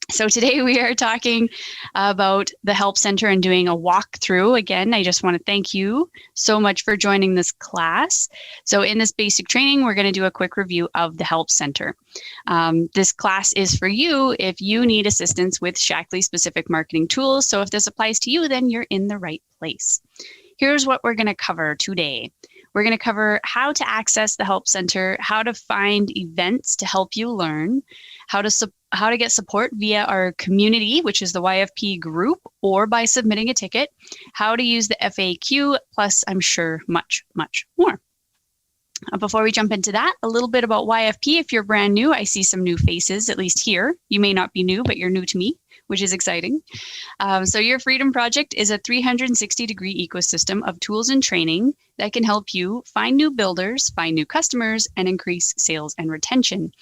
So today we are talking about the Help Center and doing a walkthrough. Again, I just want to thank you so much for joining this class. So in this basic training, we're going to do a quick review of the Help Center. This class is for you if you need assistance with Shaklee specific marketing tools. So if this applies to you, then you're in the right place. Here's what we're going to cover today. We're going to cover how to access the Help Center, how to find events to help you learn, how to get support via our community, which is the YFP group, or by submitting a ticket, how to use the FAQ, plus I'm sure much, much more. Before we jump into that, a little bit about YFP. If you're brand new, I see some new faces, at least here. You may not be new, but you're new to me, which is exciting. So your Freedom Project is a 360-degree ecosystem of tools and training that can help you find new builders, find new customers, and increase sales and retention.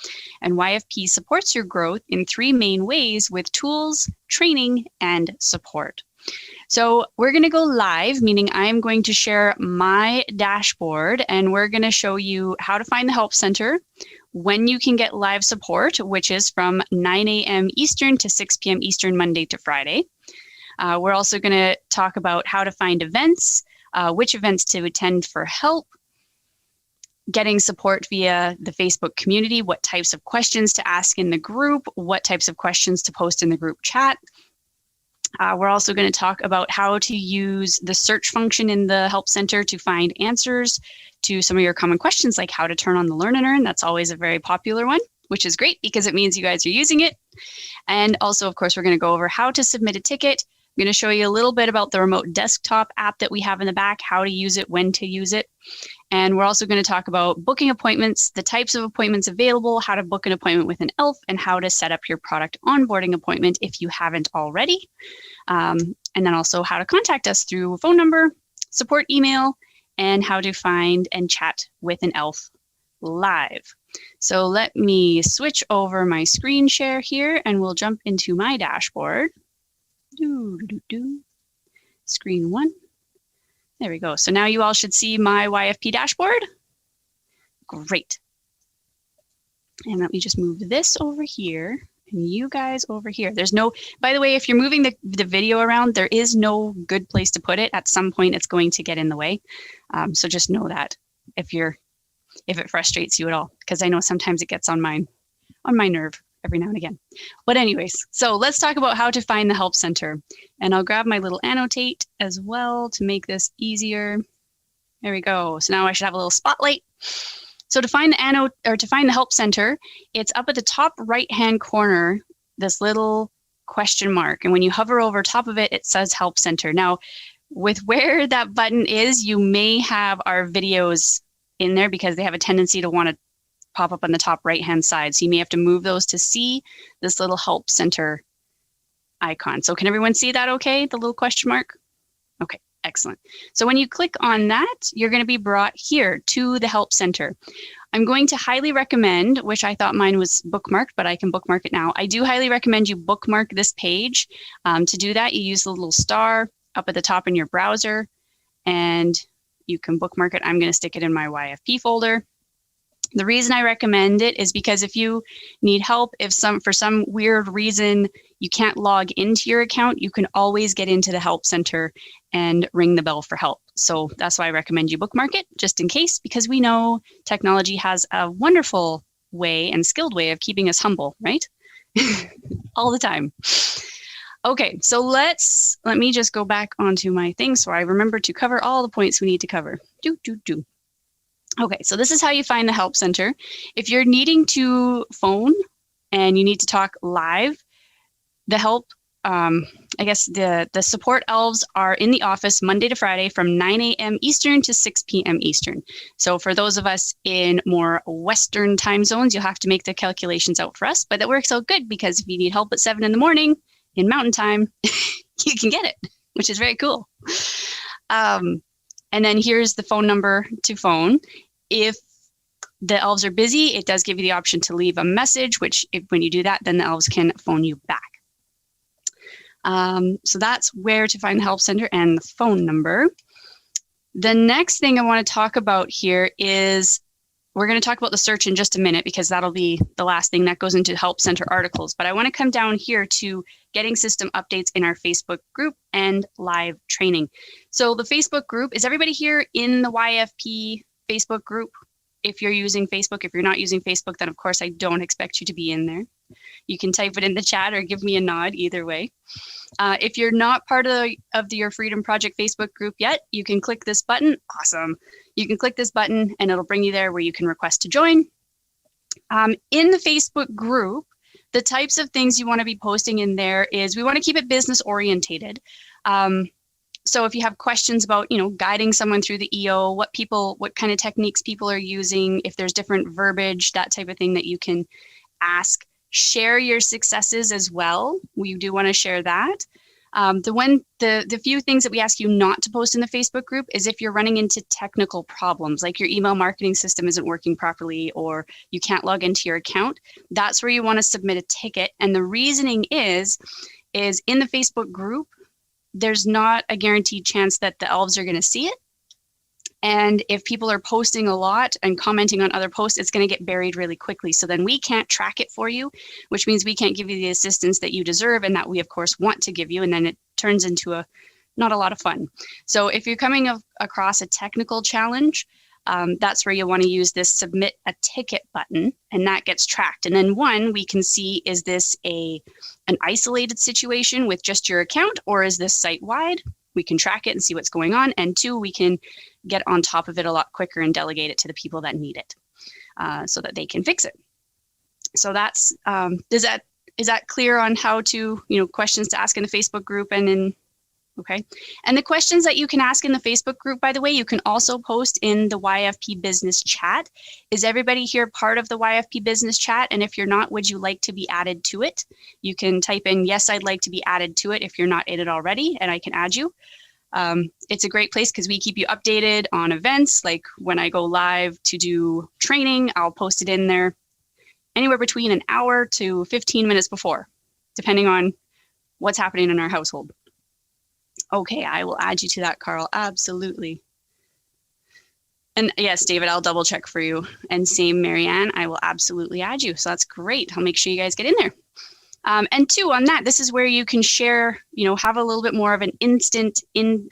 And YFP supports your growth in three main ways with tools, training, and support. So we're going to go live, meaning I'm going to share my dashboard and we're going to show you how to find the Help Center, when you can get live support, which is from 9 a.m. Eastern to 6 p.m. Eastern, Monday to Friday. We're also going to talk about how to find events, which events to attend for help, getting support via the Facebook community, what types of questions to ask in the group, what types of questions to post in the group chat. We're also going to talk about how to use the search function in the Help Center to find answers to some of your common questions, like how to turn on the Learn and Earn. That's always a very popular one, which is great because it means you guys are using it. And also, of course, we're going to go over how to submit a ticket. I'm going to show you a little bit about the remote desktop app that we have in the back, how to use it, when to use it. And we're also going to talk about booking appointments, the types of appointments available, how to book an appointment with an ELF, and how to set up your product onboarding appointment if you haven't already. And then also how to contact us through phone number, support email, and how to find and chat with an ELF live. So let me switch over my screen share here and we'll jump into my dashboard. Screen one. There we go. So now you all should see my YFP dashboard. Great. And let me just move this over here and you guys over here. There's no, by the way, if you're moving the video around, there is no good place to put it. At some point, it's going to get in the way. So just know that if it frustrates you at all, because I know sometimes it gets on my nerve every now and again. But anyways, so let's talk about how to find the Help Center. And I'll grab my little annotate as well to make this easier. There we go. So now I should have a little spotlight. So to find the Help Center, it's up at the top right-hand corner, this little question mark. And when you hover over top of it, it says Help Center. Now, with where that button is, you may have our videos in there because they have a tendency to want to pop up on the top right-hand side. So you may have to move those to see this little Help Center icon. So can everyone see that okay, the little question mark? Okay, excellent. So when you click on that, you're going to be brought here to the Help Center. I'm going to highly recommend, which I thought mine was bookmarked, but I can bookmark it now. I do highly recommend you bookmark this page. To do that, you use the little star up at the top in your browser, and you can bookmark it. I'm going to stick it in my YFP folder. The reason I recommend it is because if you need help, if for some weird reason you can't log into your account, you can always get into the Help Center and ring the bell for help. So that's why I recommend you bookmark it, just in case, because we know technology has a wonderful way and skilled way of keeping us humble, right? All the time. Okay, so let me just go back onto my thing so I remember to cover all the points we need to cover. Okay, so this is how you find the Help Center. If you're needing to phone and you need to talk live, the help, I guess the support elves are in the office Monday to Friday from 9 a.m. Eastern to 6 p.m. Eastern. So for those of us in more Western time zones, you'll have to make the calculations out for us, but that works out good because if you need help at 7 in the morning in Mountain Time, you can get it, which is very cool. And then here's the phone number to phone. If the elves are busy, it does give you the option to leave a message, which when you do that, then the elves can phone you back. So that's where to find the Help Center and the phone number. The next thing I want to talk about here is we're going to talk about the search in just a minute because that'll be the last thing that goes into Help Center articles. But I want to come down here to getting system updates in our Facebook group and live training. So the Facebook group, is everybody here in the YFP Facebook group? If you're using Facebook, if you're not using Facebook, then of course I don't expect you to be in there. You can type it in the chat or give me a nod, either way. If you're not part of your Freedom Project Facebook group yet, you can click this button. Awesome. You can click this button and it'll bring you there where you can request to join. In the Facebook group, the types of things you want to be posting in there is we want to keep it business orientated. So if you have questions about, guiding someone through the EO, what kind of techniques people are using, if there's different verbiage, that type of thing that you can ask. Share your successes as well. We do want to share that. The few things that we ask you not to post in the Facebook group is if you're running into technical problems, like your email marketing system isn't working properly or you can't log into your account. That's where you want to submit a ticket. And the reasoning is in the Facebook group, there's not a guaranteed chance that the elves are going to see it. And if people are posting a lot and commenting on other posts, it's going to get buried really quickly. So then we can't track it for you, which means we can't give you the assistance that you deserve and that we, of course, want to give you. And then it turns into not a lot of fun. So if you're coming across a technical challenge, that's where you want to use this submit a ticket button, and that gets tracked. And then we can see, is this an isolated situation with just your account, or is this site-wide? We can track it and see what's going on. And 2, we can get on top of it a lot quicker and delegate it to the people that need it so that they can fix it. So that's, is that clear on how to, questions to ask in the Facebook group and in, okay. And the questions that you can ask in the Facebook group, by the way, you can also post in the YFP business chat. Is everybody here part of the YFP business chat? And if you're not, would you like to be added to it? You can type in, yes, I'd like to be added to it if you're not in it already, and I can add you. It's a great place because we keep you updated on events. Like when I go live to do training, I'll post it in there anywhere between an hour to 15 minutes before, depending on what's happening in our household. Okay, I will add you to that, Carl. Absolutely. And yes, David, I'll double check for you. And same, Marianne, I will absolutely add you. So that's great. I'll make sure you guys get in there. And 2, on that, this is where you can share, have a little bit more of an instant in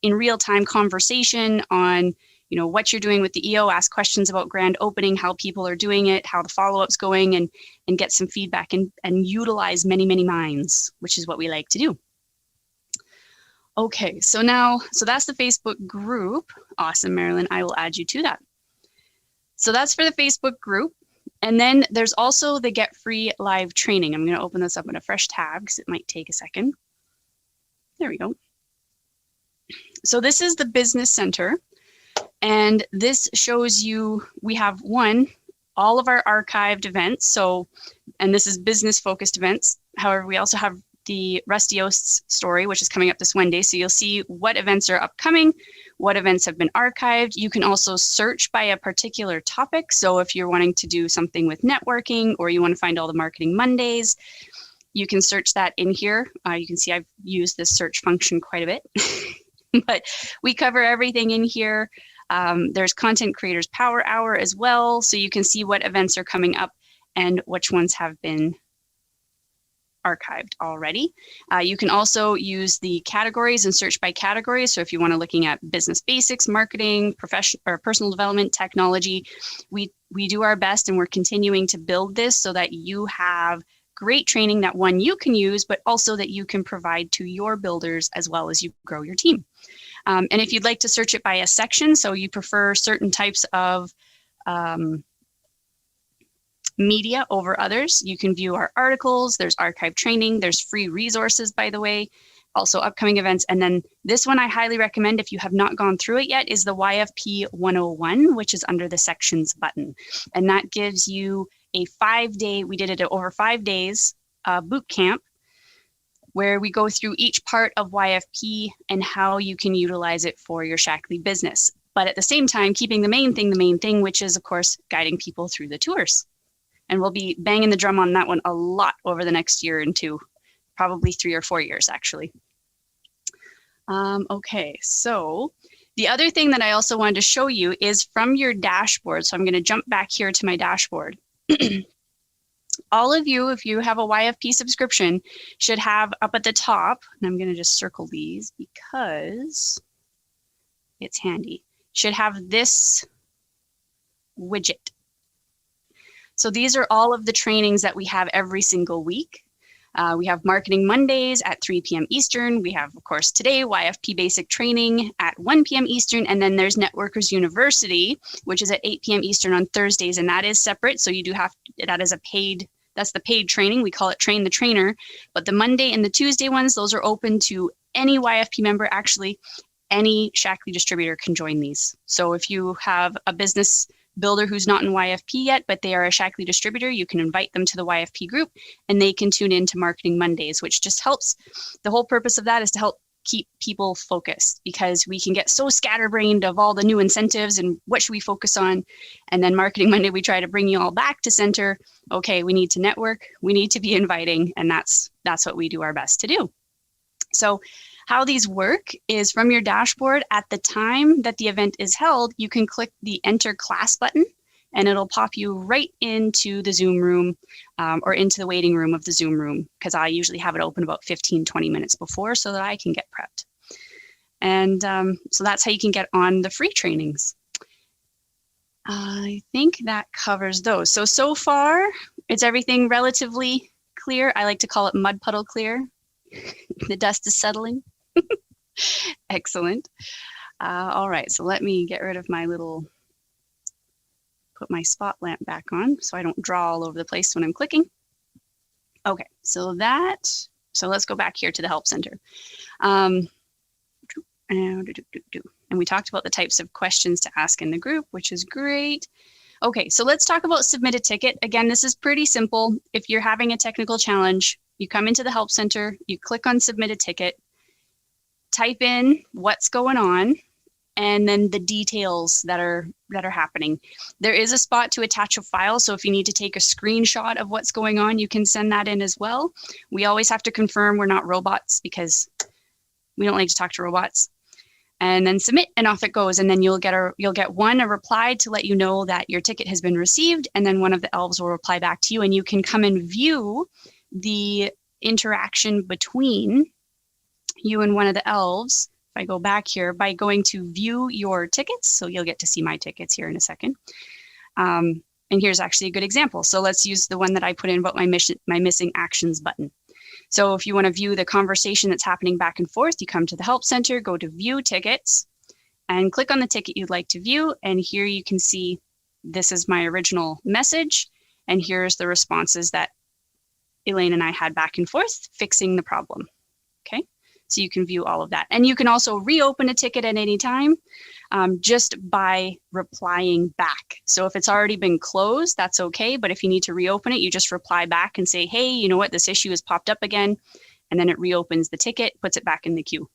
real-time conversation on, what you're doing with the EO, ask questions about grand opening, how people are doing it, how the follow-up's going, and get some feedback and utilize many, many minds, which is what we like to do. Okay, so that's the Facebook group. Awesome, Marilyn, I will add you to that. So that's for the Facebook group. And then there's also the Get Free Live Training. I'm going to open this up in a fresh tab because it might take a second. There we go. So this is the Business Center. And this shows you, we have all of our archived events. So, and this is business focused events. However, we also have the Rusty Oats story, which is coming up this Wednesday. So you'll see what events are upcoming, what events have been archived. You can also search by a particular topic. So if you're wanting to do something with networking, or you want to find all the Marketing Mondays, you can search that in here. You can see I've used this search function quite a bit, but we cover everything in here. There's Content Creators Power Hour as well. So you can see what events are coming up and which ones have been archived already. You can also use the categories and search by categories. So if you want to looking at business basics, marketing, professional or personal development, technology, we do our best, and we're continuing to build this so that you have great training that you can use, but also that you can provide to your builders as well as you grow your team. And if you'd like to search it by a section, so you prefer certain types of media over others, you can view our articles. There's archived training. There's free resources, by the way, also upcoming events. And then this one I highly recommend if you have not gone through it yet is the YFP 101, which is under the sections button. And that gives you a 5-day, we did it over 5 days, boot camp, where we go through each part of YFP and how you can utilize it for your Shaklee business. But at the same time, keeping the main thing, which is, of course, guiding people through the tours. And we'll be banging the drum on that one a lot over the next year and 2, probably 3 or 4 years, actually. Okay, so The other thing that I also wanted to show you is from your dashboard. So I'm going to jump back here to my dashboard. All of you, if you have a YFP subscription, should have up at the top, and I'm going to just circle these because it's handy, should have this widget. So these are all of the trainings that we have every single week. We have Marketing Mondays at 3 p.m. Eastern. We have, of course, today, YFP Basic Training at 1 p.m. Eastern. And then there's Networkers University, which is at 8 p.m. Eastern on Thursdays. And that is separate. So you do have, that is a paid, that's the paid training. We call it Train the Trainer. But the Monday and the Tuesday ones, those are open to any YFP member. Actually, any Shaklee distributor can join these. So if you have a business builder who's not in YFP yet, but they are a Shaklee distributor, you can invite them to the YFP group and they can tune in to Marketing Mondays, which just helps. The whole purpose of that is to help keep people focused, because we can get so scatterbrained of all the new incentives and what should we focus on. And then Marketing Monday, we try to bring you all back to center. Okay, we need to network, we need to be inviting, and that's what we do our best to do. So how these work is from your dashboard, at the time that the event is held, you can click the Enter Class button and it'll pop you right into the Zoom room or into the waiting room of the Zoom room, because I usually have it open about 15-20 minutes before so that I can get prepped. And so that's how you can get on the free trainings. I think that covers those. So far, it's everything relatively clear. I like to call it mud puddle clear. The dust is settling. Excellent. All right, so let me get rid of my little, put my spot lamp back on so I don't draw all over the place when I'm clicking. Okay, so let's go back here to the Help Center. And we talked about the types of questions to ask in the group, which is great. Okay, so let's talk about submit a ticket. Again, this is pretty simple. If you're having a technical challenge, you come into the Help Center, you click on submit a ticket, type in what's going on, and then the details that are happening. There is a spot to attach a file, so if you need to take a screenshot of what's going on, you can send that in as well. We always have to confirm we're not robots, because we don't like to talk to robots. And then submit, and off it goes. And then you'll get a reply to let you know that your ticket has been received, and then one of the elves will reply back to you, and you can come and view the interaction between you and one of the elves. If I go back here, by going to view your tickets, so you'll get to see my tickets here in a second. And here's actually a good example. So let's use the one that I put in about my missing actions button. So if you want to view the conversation that's happening back and forth, you come to the Help Center, go to View Tickets, and click on the ticket you'd like to view. And here you can see this is my original message, and here's the responses that Elaine and I had back and forth fixing the problem. Okay, so you can view all of that. And you can also reopen a ticket at any time just by replying back. So if it's already been closed, that's okay. But if you need to reopen it, you just reply back and say, hey, you know what, this issue has popped up again. And then it reopens the ticket, puts it back in the queue.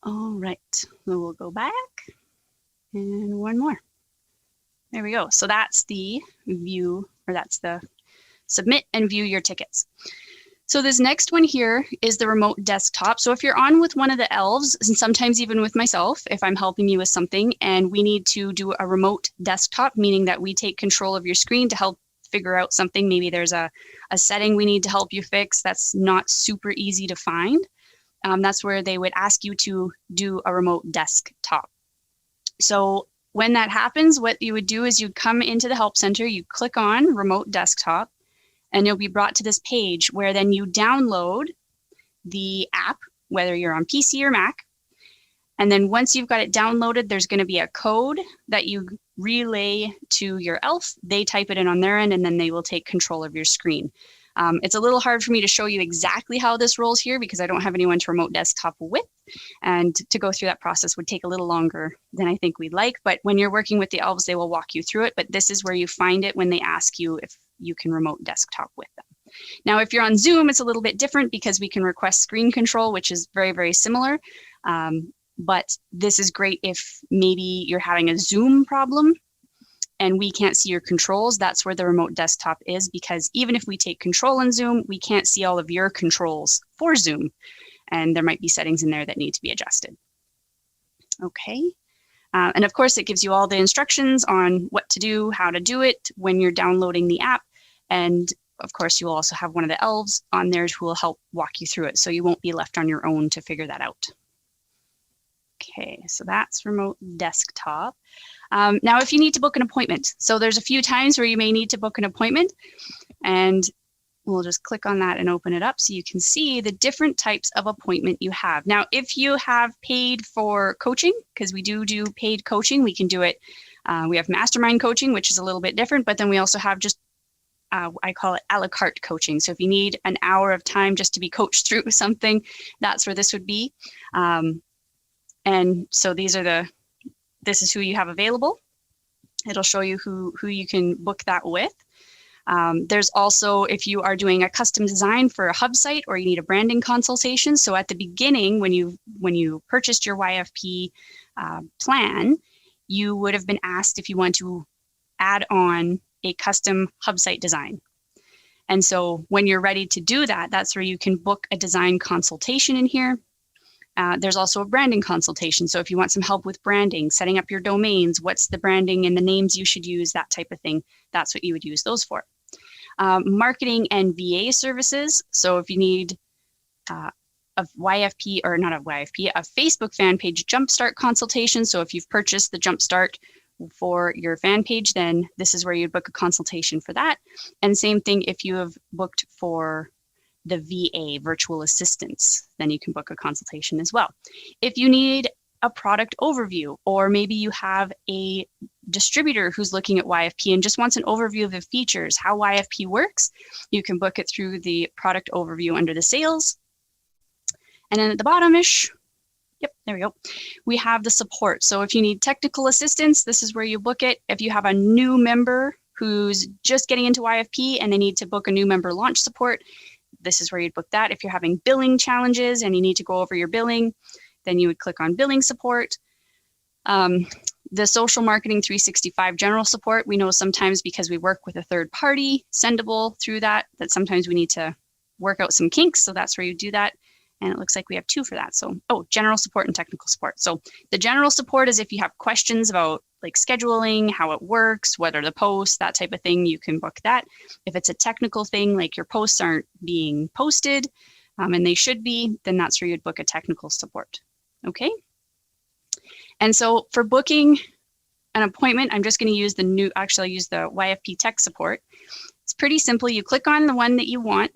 All right, so we'll go back and one more. There we go. So that's the view, or that's the submit and view your tickets. So this next one here is the remote desktop. So if you're on with one of the elves, and sometimes even with myself, if I'm helping you with something and we need to do a remote desktop, meaning that we take control of your screen to help figure out something, maybe there's a setting we need to help you fix that's not super easy to find, that's where they would ask you to do a remote desktop. So when that happens, what you would do is you come into the Help Center, you click on remote desktop, and you'll be brought to this page where then you download the app, whether you're on PC or Mac. And then once you've got it downloaded, there's going to be a code that you relay to your elf. They type it in on their end, and then they will take control of your screen. It's a little hard for me to show you exactly how this rolls here because I don't have anyone to remote desktop with. And to go through that process would take a little longer than I think we'd like. But when you're working with the elves, they will walk you through it. But this is where you find it when they ask you if you can remote desktop with them. Now, if you're on Zoom, it's a little bit different because we can request screen control, which is very, very similar. But this is great if maybe you're having a Zoom problem and we can't see your controls. That's where the remote desktop is, because even if we take control in Zoom, we can't see all of your controls for Zoom. And there might be settings in there that need to be adjusted. Okay. And of course, it gives you all the instructions on what to do, how to do it when you're downloading the app. And of course, you will also have one of the elves on there who will help walk you through it. So you won't be left on your own to figure that out. Okay, so that's remote desktop. Now, if you need to book an appointment, so there's a few times where you may need to book an appointment, and we'll just click on that and open it up so you can see the different types of appointment you have. Now, if you have paid for coaching, because we do paid coaching, we can do it. We have mastermind coaching, which is a little bit different, but then we also have just, I call it a la carte coaching. So if you need an hour of time just to be coached through something, that's where this would be. And so this is who you have available. It'll show you who you can book that with. There's also, if you are doing a custom design for a hub site or you need a branding consultation. So at the beginning, when you purchased your YFP plan, you would have been asked if you want to add on a custom hub site design. And so when you're ready to do that, that's where you can book a design consultation in here. There's also a branding consultation. So if you want some help with branding, setting up your domains, what's the branding and the names you should use, that type of thing, that's what you would use those for. Marketing and VA services. So if you need a YFP, or not a YFP, a Facebook fan page jumpstart consultation. So if you've purchased the jumpstart for your fan page, then this is where you'd book a consultation for that. And same thing if you have booked for the VA, virtual assistants, then you can book a consultation as well. If you need a product overview, or maybe you have a distributor who's looking at YFP and just wants an overview of the features, how YFP works, you can book it through the product overview under the sales. And then at the bottom-ish, yep, there we go, we have the support. So if you need technical assistance, this is where you book it. If you have a new member who's just getting into YFP and they need to book a new member launch support, this is where you'd book that. If you're having billing challenges and you need to go over your billing, then you would click on billing support. The social marketing 365 general support, we know sometimes because we work with a third party sendable through that sometimes we need to work out some kinks. So that's where you do that. And it looks like we have two for that. So, general support and technical support. So the general support is if you have questions about like scheduling, how it works, whether the posts, that type of thing, you can book that. If it's a technical thing, like your posts aren't being posted and they should be, then that's where you'd book a technical support. Okay. And so for booking an appointment, I'm just going to use I'll use the YFP tech support. It's pretty simple. You click on the one that you want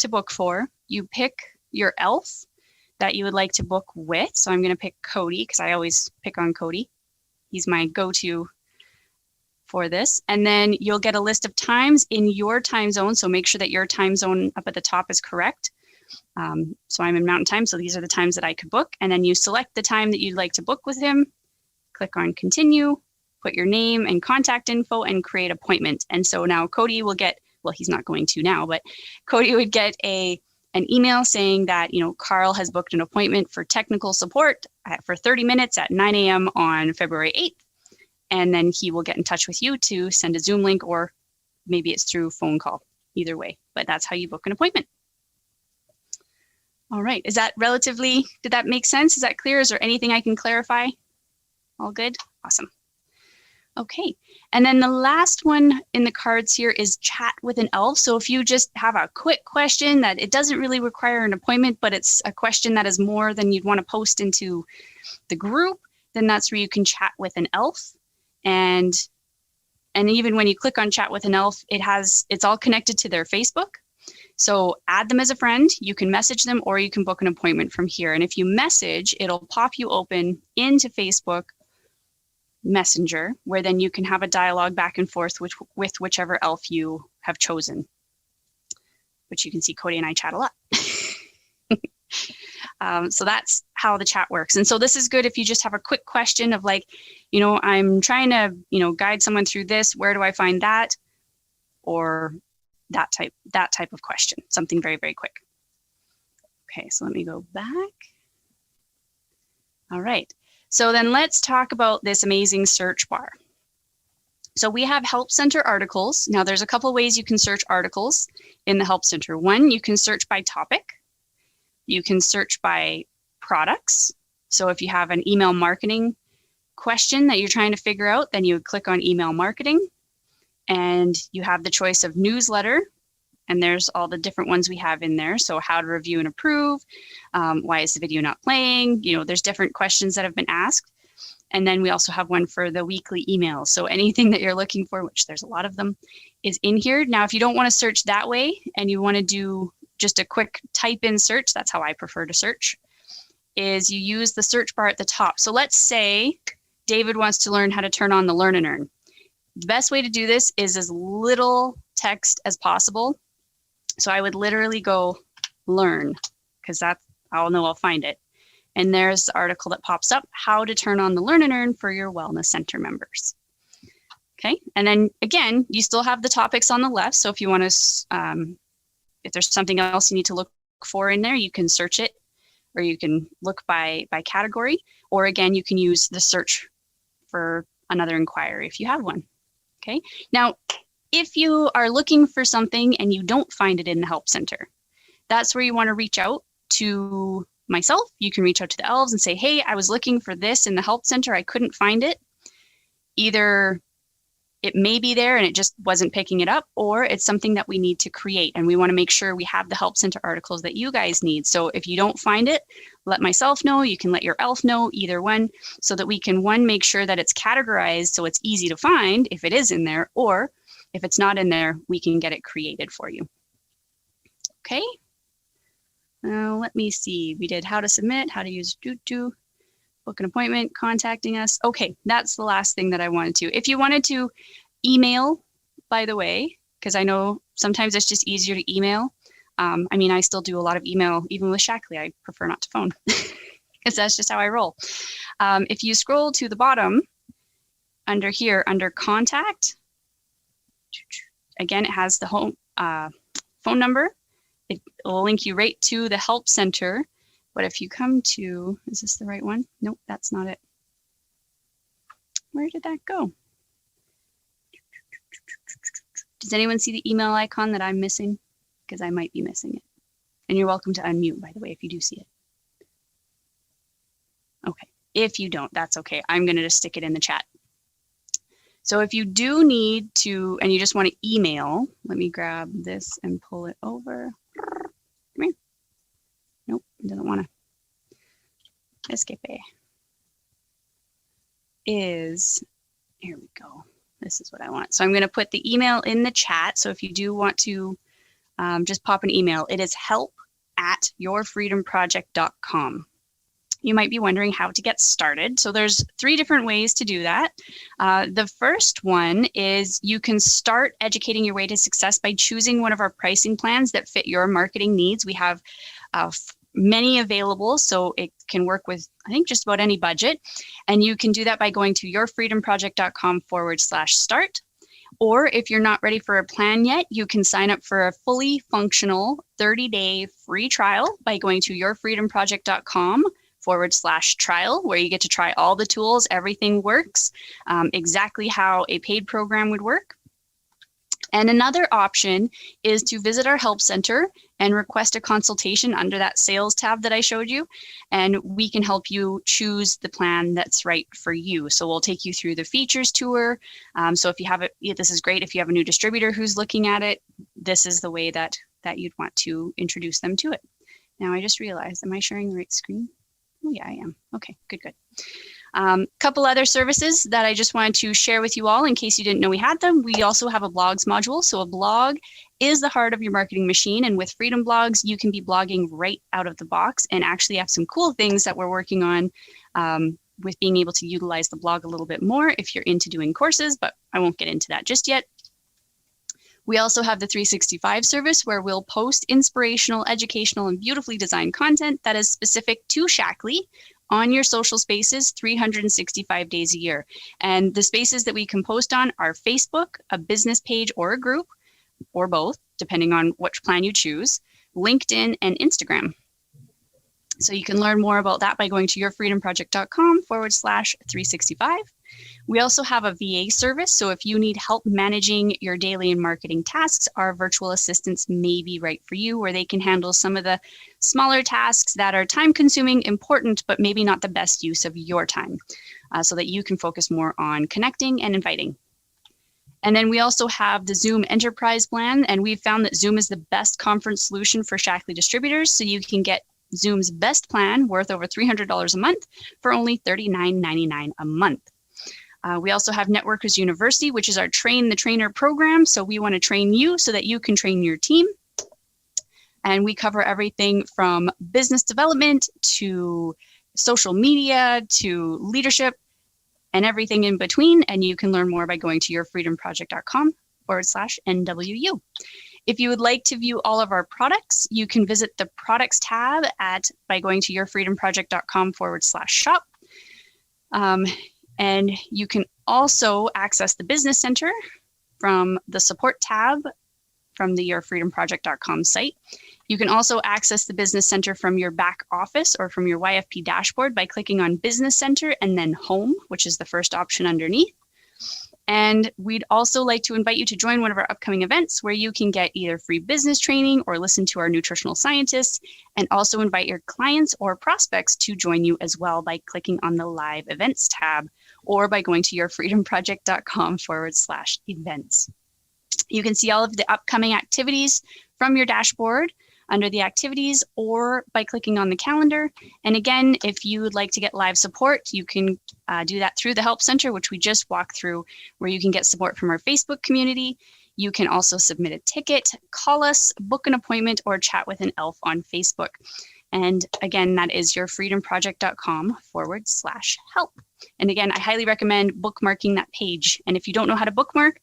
to book for, you pick your elf that you would like to book with. So I'm going to pick Cody because I always pick on Cody. He's my go-to for this. And then you'll get a list of times in your time zone. So make sure that your time zone up at the top is correct. So I'm in Mountain Time. So these are the times that I could book. And then you select the time that you'd like to book with him. Click on continue, put your name and contact info and create appointment. And so now Cody will get, well, he's not going to now, but Cody would get an email saying that, Carl has booked an appointment for technical support for 30 minutes at 9 a.m. on February 8th. And then he will get in touch with you to send a Zoom link, or maybe it's through phone call, either way, but that's how you book an appointment. All right, did that make sense? Is that clear? Is there anything I can clarify? All good? Awesome. Okay, and then the last one in the cards here is chat with an elf. So if you just have a quick question that it doesn't really require an appointment, but it's a question that is more than you'd want to post into the group, then that's where you can chat with an elf. And even when you click on chat with an elf, it's all connected to their Facebook. So add them as a friend, you can message them, or you can book an appointment from here. And if you message, it'll pop you open into Facebook Messenger, where then you can have a dialogue back and forth with whichever elf you have chosen, which you can see Cody and I chat a lot. So that's how the chat works. And so this is good if you just have a quick question of like, I'm trying to, guide someone through this. Where do I find that? Or that type of question, something very, very quick. Okay, so let me go back. All right. So then let's talk about this amazing search bar. So we have Help Center articles. Now there's a couple ways you can search articles in the Help Center. One, you can search by topic. You can search by products. So if you have an email marketing question that you're trying to figure out, then you would click on email marketing, and you have the choice of newsletter, and there's all the different ones we have in there. So how to review and approve, why is the video not playing? There's different questions that have been asked. And then we also have one for the weekly emails. So anything that you're looking for, which there's a lot of them, is in here. Now, if you don't want to search that way and you want to do just a quick type in search, that's how I prefer to search, is you use the search bar at the top. So let's say David wants to learn how to turn on the Learn and Earn. The best way to do this is as little text as possible. So I would literally go learn, because I'll know I'll find it. And there's the article that pops up, how to turn on the Learn and Earn for your Wellness Center members. Okay, and then again, you still have the topics on the left. So if you want to, if there's something else you need to look for in there, you can search it, or you can look by category, or again, you can use the search for another inquiry if you have one. Okay, now, if you are looking for something and you don't find it in the Help Center, that's where you want to reach out to myself. You can reach out to the elves and say, hey, I was looking for this in the Help Center. I couldn't find it. Either it may be there and it just wasn't picking it up, or it's something that we need to create. And we want to make sure we have the Help Center articles that you guys need. So if you don't find it, let myself know. You can let your elf know, either one, so that we can, one, make sure that it's categorized so it's easy to find if it is in there, or if it's not in there, we can get it created for you. Okay. Let me see. We did how to submit, how to use book an appointment, contacting us. Okay, that's the last thing that I wanted to. If you wanted to email, by the way, because I know sometimes it's just easier to email. I mean, I still do a lot of email, even with Shackley. I prefer not to phone, because that's just how I roll. If you scroll to the bottom, under here, under contact, again, it has the home phone number. It will link you right to the Help Center. But if you come to, is this the right one? Nope, that's not it. Where did that go? Does anyone see the email icon that I'm missing? Because I might be missing it. And you're welcome to unmute, by the way, if you do see it. Okay, if you don't, that's okay. I'm going to just stick it in the chat. So if you do need to, and you just want to email, let me grab this and pull it over. Come here. Nope, it doesn't want to. Escape. Is, here we go. This is what I want. So I'm going to put the email in the chat. So if you do want to just pop an email, it is help@yourfreedomproject.com. You might be wondering how to get started. So there's 3 different ways to do that. The first one is you can start educating your way to success by choosing one of our pricing plans that fit your marketing needs. We have many available, so it can work with, I think, just about any budget. And you can do that by going to yourfreedomproject.com/start. Or if you're not ready for a plan yet, you can sign up for a fully functional 30-day free trial by going to yourfreedomproject.com/trial, where you get to try all the tools. Everything works exactly how a paid program would work. And another option is to visit our Help Center and request a consultation under that sales tab that I showed you, and we can help you choose the plan that's right for you. So we'll take you through the features tour. So if you have it, this is great. If you have a new distributor who's looking at it, this is the way that you'd want to introduce them to it. Now I just realized, am I sharing the right screen? Oh yeah, I am. Okay, good. Couple other services that I just wanted to share with you all in case you didn't know we had them. We also have a blogs module. So a blog is the heart of your marketing machine. And with Freedom Blogs, you can be blogging right out of the box and actually have some cool things that we're working on with being able to utilize the blog a little bit more if you're into doing courses, but I won't get into that just yet. We also have the 365 service where we'll post inspirational, educational, and beautifully designed content that is specific to Shackley on your social spaces 365 days a year. And the spaces that we can post on are Facebook, a business page or a group, or both, depending on which plan you choose, LinkedIn, and Instagram. So you can learn more about that by going to yourfreedomproject.com/365. We also have a VA service, so if you need help managing your daily and marketing tasks, our virtual assistants may be right for you, where they can handle some of the smaller tasks that are time-consuming, important, but maybe not the best use of your time, so that you can focus more on connecting and inviting. And then we also have the Zoom Enterprise Plan, and we've found that Zoom is the best conference solution for Shaklee distributors, so you can get Zoom's best plan worth over $300 a month for only $39.99 a month. We also have Networkers University, which is our Train the Trainer program. So we want to train you so that you can train your team. And we cover everything from business development to social media to leadership and everything in between. And you can learn more by going to yourfreedomproject.com/NWU. If you would like to view all of our products, you can visit the products tab by going to yourfreedomproject.com/shop. And you can also access the Business Center from the support tab from the yourfreedomproject.com site. You can also access the Business Center from your back office or from your YFP dashboard by clicking on Business Center and then Home, which is the first option underneath. And we'd also like to invite you to join one of our upcoming events where you can get either free business training or listen to our nutritional scientists, and also invite your clients or prospects to join you as well by clicking on the Live Events tab or by going to yourfreedomproject.com/events. You can see all of the upcoming activities from your dashboard under the activities or by clicking on the calendar. And again, if you would like to get live support, you can do that through the Help Center, which we just walked through, where you can get support from our Facebook community. You can also submit a ticket, call us, book an appointment, or chat with an elf on Facebook. And again, that is yourfreedomproject.com/help. And again, I highly recommend bookmarking that page. And if you don't know how to bookmark,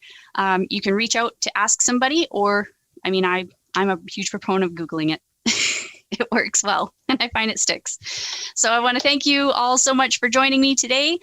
you can reach out to ask somebody, or I'm a huge proponent of Googling it. It works well, and I find it sticks. So I want to thank you all so much for joining me today.